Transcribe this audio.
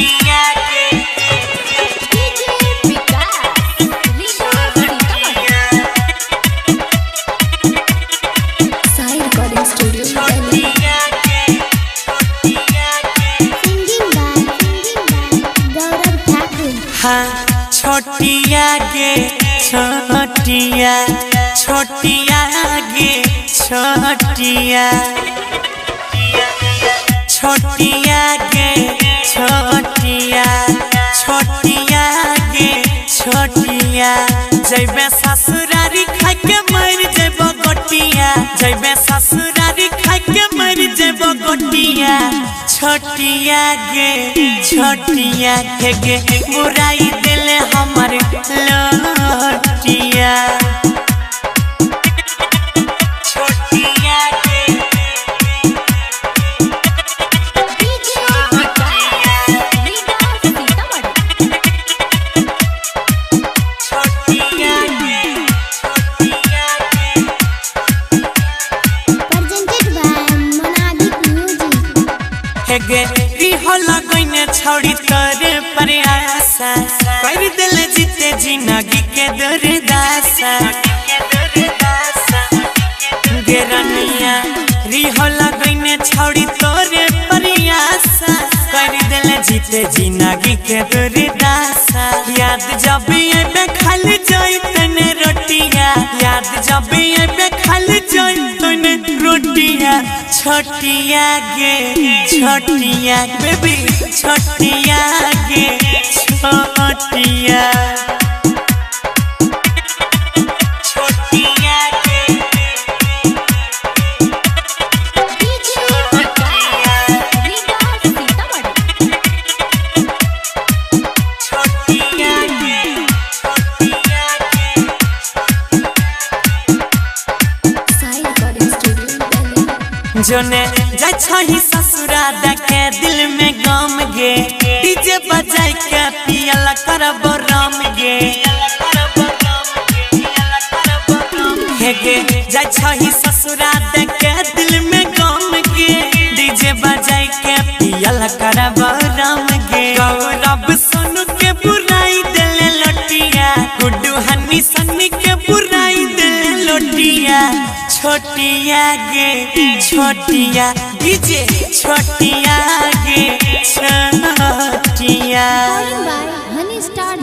छोटिया के साई recording studio छोटिया के सिंगिंग बाय गौरव ठाकुर। हाँ छोटिया गे छोटिया छोटिया गे छोटिया छोटिया गे छोटिया छोटिया गे छोटिया जैबे ससुरारी खाइ के मर जेबो गोटिया जैबे ससुरारी खाइ के मर जेबो गोटिया छोटिया गे छोटिया हे गे बुराई दिले हमर लोटिया छोटिया गे छोटिया गे प्रेजेंटेड बाय मोनालिक म्यूजिक। हे गे रिहोला गइने छौड़ी तोरे पर आशा कर दिल जीते जिंदगी के दुर्दशा गे रनिया रिहोला गइने छौड़ी तोरे पर आशा कर दिल जीते जिंदगी के दुर्दशा याद जब आबे खाली जाई तने रोटिया याद जब आबे खाली जाई तने रोटिया छोटिया गे छोटिया बेबी छोटिया गे छोटिया छोटिया गे छोटिया गे साई रिकॉर्डिंग स्टूडियो जोने जा छही ससुरा के दिल में गम गे डीजे बजाई के पियला करब राम गे हे गे जा छही ससुरा के दिल में गम गे डीजे बजाई के पियला करब राम गे गौरव सोनू के बुराई दिले लोटिया गुड्डू हनी सन्नी के बुराई दिले लोटिया छोटिया गे छोटिया डीजे छोटिया गे छोटिया बाय हनी स्टार